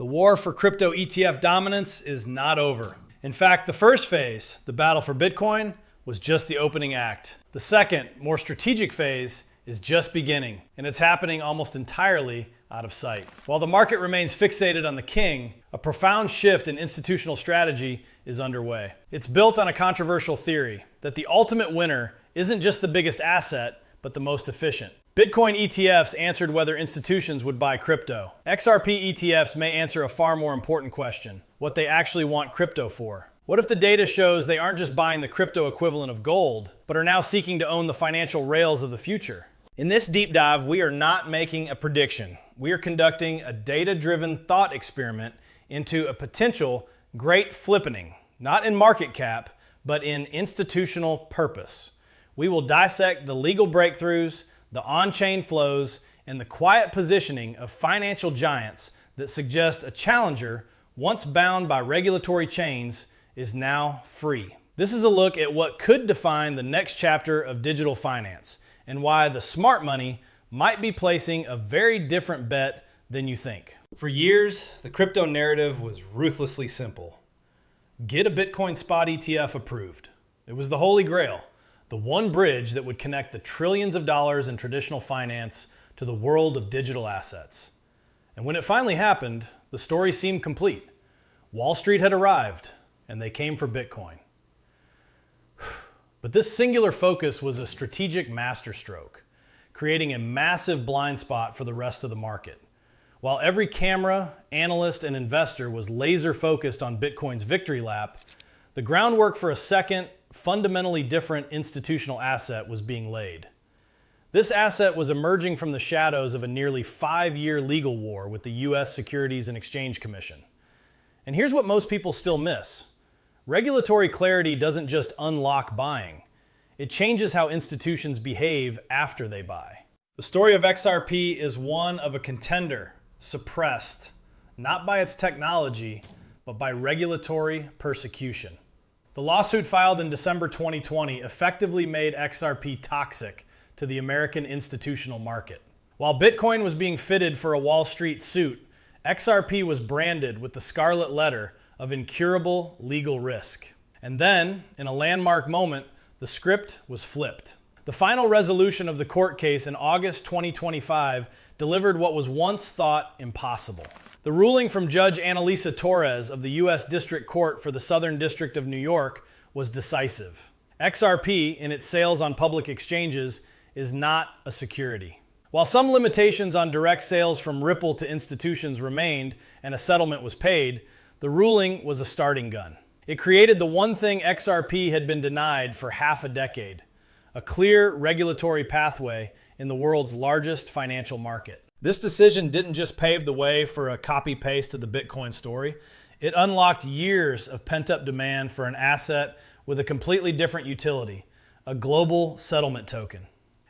The war for crypto ETF dominance is not over. In fact, the first phase, the battle for Bitcoin, was just the opening act. The second, more strategic phase is just beginning, and it's happening almost entirely out of sight. While the market remains fixated on the king, a profound shift in institutional strategy is underway. It's built on a controversial theory that the ultimate winner isn't just the biggest asset, but the most efficient. Bitcoin ETFs answered whether institutions would buy crypto. XRP ETFs may answer a far more important question: what they actually want crypto for. What if the data shows they aren't just buying the crypto equivalent of gold, but are now seeking to own the financial rails of the future? In this deep dive, we are not making a prediction. We are conducting a data-driven thought experiment into a potential great flippening, not in market cap, but in institutional purpose. We will dissect the legal breakthroughs, the on-chain flows, and the quiet positioning of financial giants that suggest a challenger, once bound by regulatory chains, is now free. This is a look at what could define the next chapter of digital finance, and why the smart money might be placing a very different bet than you think. For years, the crypto narrative was ruthlessly simple. Get a Bitcoin spot ETF approved. It was the holy grail, the one bridge that would connect the trillions of dollars in traditional finance to the world of digital assets. And when it finally happened, the story seemed complete. Wall Street had arrived, and they came for Bitcoin. But this singular focus was a strategic masterstroke, creating a massive blind spot for the rest of the market. While every camera, analyst, and investor was laser focused on Bitcoin's victory lap, the groundwork for a second, fundamentally different institutional asset was being laid. This asset was emerging from the shadows of a nearly 5-year legal war with the US Securities and Exchange Commission. And here's what most people still miss. Regulatory clarity doesn't just unlock buying. It changes how institutions behave after they buy. The story of XRP is one of a contender, suppressed, not by its technology, but by regulatory persecution. The lawsuit filed in December 2020 effectively made XRP toxic to the American institutional market. While Bitcoin was being fitted for a Wall Street suit, XRP was branded with the scarlet letter of incurable legal risk. And then, in a landmark moment, the script was flipped. The final resolution of the court case in August 2025 delivered what was once thought impossible. The ruling from Judge Annalisa Torres of the U.S. District Court for the Southern District of New York was decisive. XRP, in its sales on public exchanges, is not a security. While some limitations on direct sales from Ripple to institutions remained and a settlement was paid, the ruling was a starting gun. It created the one thing XRP had been denied for half a decade: a clear regulatory pathway in the world's largest financial market. This decision didn't just pave the way for a copy-paste of the Bitcoin story. It unlocked years of pent-up demand for an asset with a completely different utility: a global settlement token.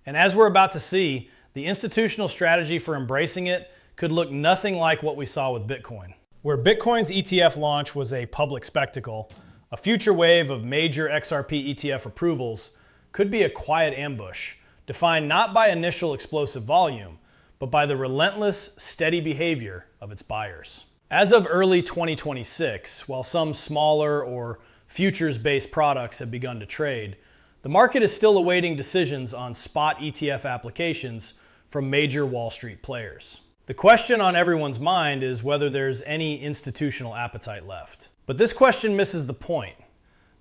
And as we're about to see, the institutional strategy for embracing it could look nothing like what we saw with Bitcoin. Where Bitcoin's ETF launch was a public spectacle, a future wave of major XRP ETF approvals could be a quiet ambush, defined not by initial explosive volume, but by the relentless, steady behavior of its buyers. As of early 2026, while some smaller or futures-based products have begun to trade, the market is still awaiting decisions on spot ETF applications from major Wall Street players. The question on everyone's mind is whether there's any institutional appetite left. But this question misses the point.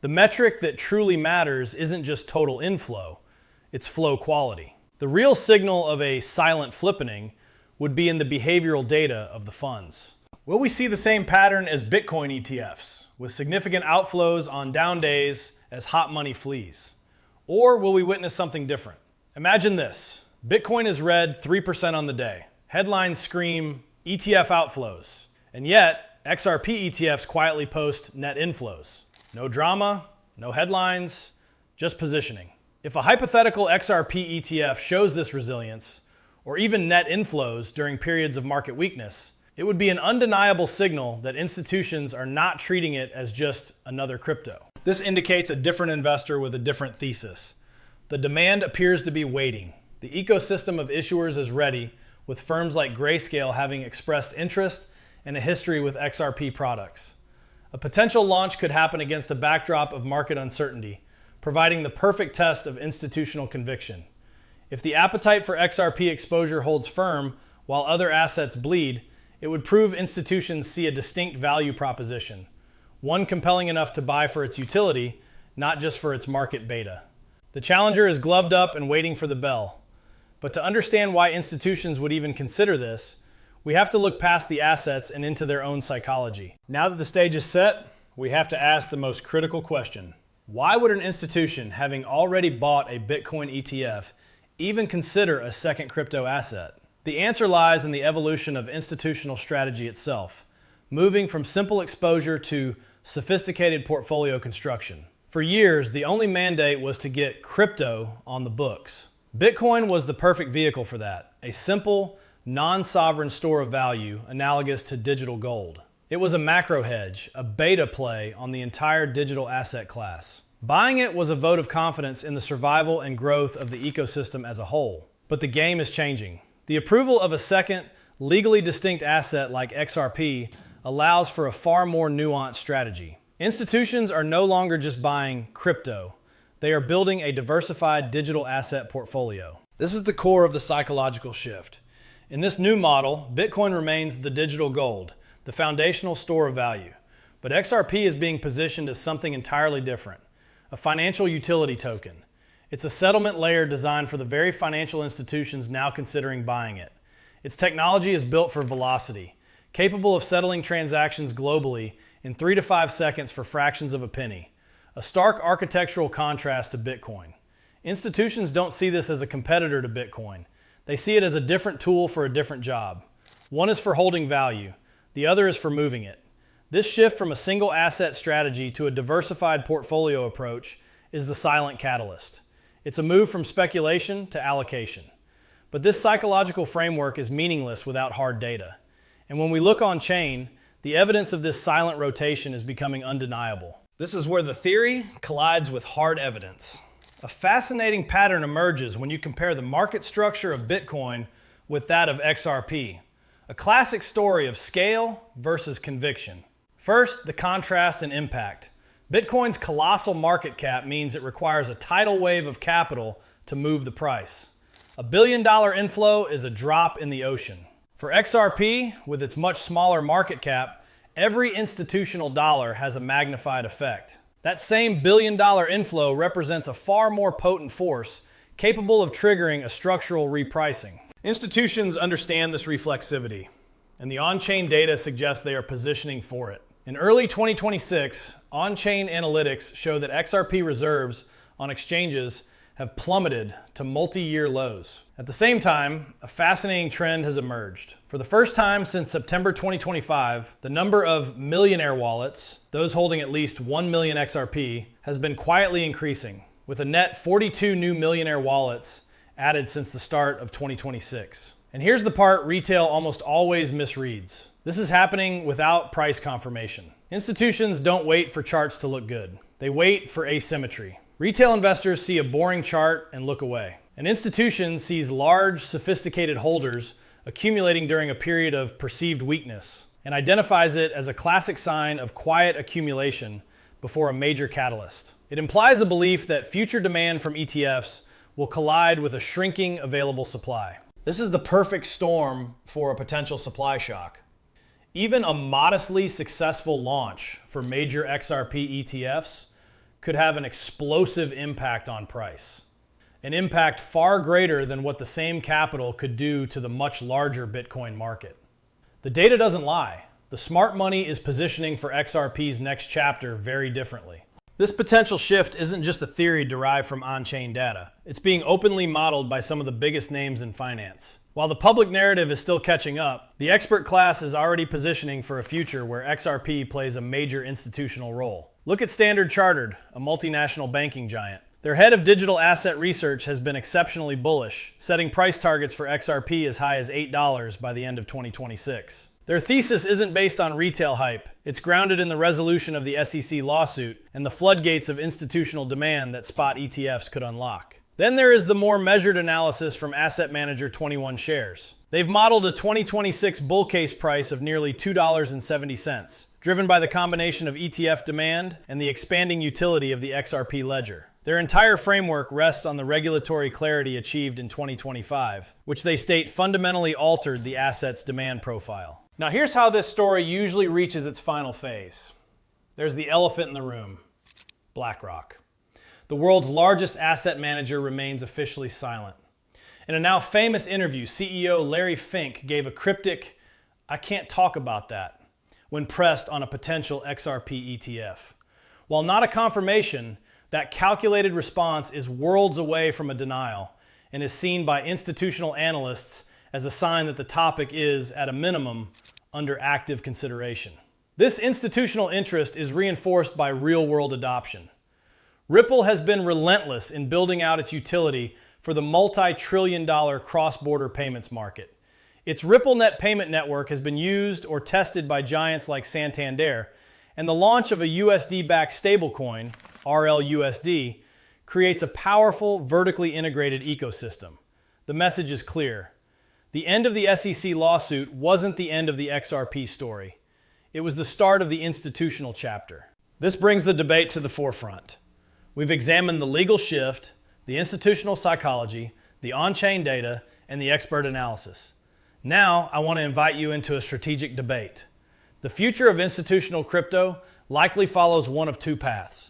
The metric that truly matters isn't just total inflow, it's flow quality. The real signal of a silent flippening would be in the behavioral data of the funds. Will we see the same pattern as Bitcoin ETFs, with significant outflows on down days as hot money flees? Or will we witness something different? Imagine this: Bitcoin is red 3% on the day. Headlines scream ETF outflows, and yet XRP ETFs quietly post net inflows. No drama, no headlines, just positioning. If a hypothetical XRP ETF shows this resilience, or even net inflows during periods of market weakness, it would be an undeniable signal that institutions are not treating it as just another crypto. This indicates a different investor with a different thesis. The demand appears to be waiting. The ecosystem of issuers is ready, with firms like Grayscale having expressed interest and a history with XRP products. A potential launch could happen against a backdrop of market uncertainty, providing the perfect test of institutional conviction. If the appetite for XRP exposure holds firm while other assets bleed, it would prove institutions see a distinct value proposition, one compelling enough to buy for its utility, not just for its market beta. The challenger is gloved up and waiting for the bell. But to understand why institutions would even consider this, we have to look past the assets and into their own psychology. Now that the stage is set, we have to ask the most critical question. Why would an institution, having already bought a Bitcoin ETF, even consider a second crypto asset? The answer lies in the evolution of institutional strategy itself, moving from simple exposure to sophisticated portfolio construction. For years, the only mandate was to get crypto on the books. Bitcoin was the perfect vehicle for that, a simple, non-sovereign store of value analogous to digital gold. It was a macro hedge, a beta play on the entire digital asset class. Buying it was a vote of confidence in the survival and growth of the ecosystem as a whole. But the game is changing. The approval of a second, legally distinct asset like XRP allows for a far more nuanced strategy. Institutions are no longer just buying crypto. They are building a diversified digital asset portfolio. This is the core of the psychological shift. In this new model, Bitcoin remains the digital gold, the foundational store of value. But XRP is being positioned as something entirely different, a financial utility token. It's a settlement layer designed for the very financial institutions now considering buying it. Its technology is built for velocity, capable of settling transactions globally in 3 to 5 seconds for fractions of a penny, a stark architectural contrast to Bitcoin. Institutions don't see this as a competitor to Bitcoin. They see it as a different tool for a different job. One is for holding value, the other is for moving it. This shift from a single asset strategy to a diversified portfolio approach is the silent catalyst. It's a move from speculation to allocation. But this psychological framework is meaningless without hard data. And when we look on chain, the evidence of this silent rotation is becoming undeniable. This is where the theory collides with hard evidence. A fascinating pattern emerges when you compare the market structure of Bitcoin with that of XRP. A classic story of scale versus conviction. First, the contrast and impact. Bitcoin's colossal market cap means it requires a tidal wave of capital to move the price. $1 billion inflow is a drop in the ocean. For XRP, with its much smaller market cap, every institutional dollar has a magnified effect. That same $1 billion inflow represents a far more potent force capable of triggering a structural repricing. Institutions understand this reflexivity, and the on-chain data suggests they are positioning for it. In early 2026, on-chain analytics show that XRP reserves on exchanges have plummeted to multi-year lows. At the same time, a fascinating trend has emerged. For the first time since September 2025, the number of millionaire wallets, those holding at least 1 million XRP, has been quietly increasing, with a net 42 new millionaire wallets added since the start of 2026. And here's the part retail almost always misreads. This is happening without price confirmation. Institutions don't wait for charts to look good. They wait for asymmetry. Retail investors see a boring chart and look away. An institution sees large, sophisticated holders accumulating during a period of perceived weakness and identifies it as a classic sign of quiet accumulation before a major catalyst. It implies a belief that future demand from ETFs will collide with a shrinking available supply. This is the perfect storm for a potential supply shock. Even a modestly successful launch for major XRP ETFs could have an explosive impact on price. An impact far greater than what the same capital could do to the much larger Bitcoin market. The data doesn't lie. The smart money is positioning for XRP's next chapter very differently. This potential shift isn't just a theory derived from on-chain data. It's being openly modeled by some of the biggest names in finance. While the public narrative is still catching up, the expert class is already positioning for a future where XRP plays a major institutional role. Look at Standard Chartered, a multinational banking giant. Their head of digital asset research has been exceptionally bullish, setting price targets for XRP as high as $8 by the end of 2026. Their thesis isn't based on retail hype. It's grounded in the resolution of the SEC lawsuit and the floodgates of institutional demand that spot ETFs could unlock. Then there is the more measured analysis from asset manager 21 Shares. They've modeled a 2026 bull case price of nearly $2.70, driven by the combination of ETF demand and the expanding utility of the XRP ledger. Their entire framework rests on the regulatory clarity achieved in 2025, which they state fundamentally altered the asset's demand profile. Now here's how this story usually reaches its final phase. There's the elephant in the room, BlackRock. The world's largest asset manager remains officially silent. In a now famous interview, CEO Larry Fink gave a cryptic, "I can't talk about that," when pressed on a potential XRP ETF. While not a confirmation, that calculated response is worlds away from a denial and is seen by institutional analysts as a sign that the topic is, at a minimum, under active consideration. This institutional interest is reinforced by real-world adoption. Ripple has been relentless in building out its utility for the multi-trillion-dollar cross-border payments market. Its RippleNet payment network has been used or tested by giants like Santander, and the launch of a USD-backed stablecoin, RLUSD, creates a powerful, vertically integrated ecosystem. The message is clear. The end of the SEC lawsuit wasn't the end of the XRP story. It was the start of the institutional chapter. This brings the debate to the forefront. We've examined the legal shift, the institutional psychology, the on-chain data, and the expert analysis. Now, I want to invite you into a strategic debate. The future of institutional crypto likely follows one of two paths.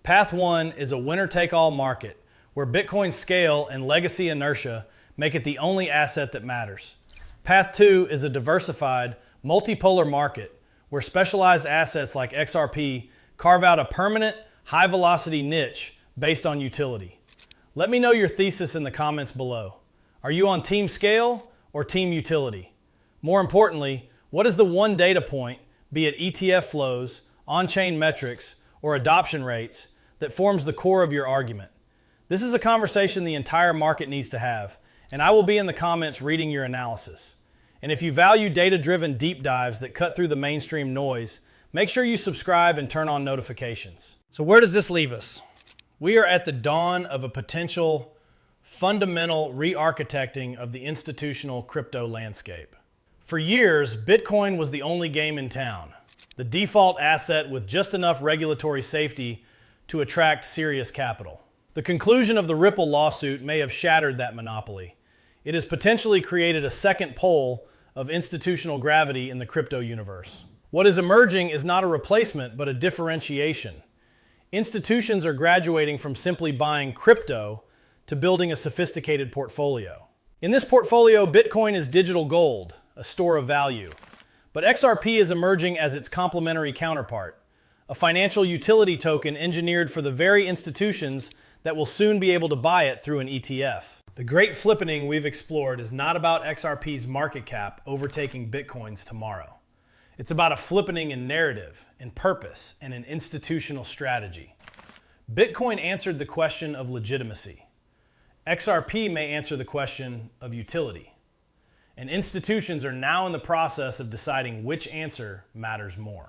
Path one is a winner-take-all market, where Bitcoin's scale and legacy inertia make it the only asset that matters. Path two is a diversified, multipolar market, where specialized assets like XRP carve out a permanent, high-velocity niche based on utility. Let me know your thesis in the comments below. Are you on team scale or team utility? More importantly, what is the one data point, be it ETF flows, on-chain metrics, or adoption rates, that forms the core of your argument? This is a conversation the entire market needs to have, and I will be in the comments reading your analysis. And if you value data-driven deep dives that cut through the mainstream noise, make sure you subscribe and turn on notifications. So where does this leave us? We are at the dawn of a potential fundamental re-architecting of the institutional crypto landscape. For years, Bitcoin was the only game in town, the default asset with just enough regulatory safety to attract serious capital. The conclusion of the Ripple lawsuit may have shattered that monopoly. It has potentially created a second pole of institutional gravity in the crypto universe. What is emerging is not a replacement, but a differentiation. Institutions are graduating from simply buying crypto to building a sophisticated portfolio. In this portfolio, Bitcoin is digital gold, a store of value. But XRP is emerging as its complementary counterpart, a financial utility token engineered for the very institutions that will soon be able to buy it through an ETF. The great flippening we've explored is not about XRP's market cap overtaking Bitcoin's tomorrow. It's about a flippening in narrative, in purpose, and in institutional strategy. Bitcoin answered the question of legitimacy. XRP may answer the question of utility. And institutions are now in the process of deciding which answer matters more.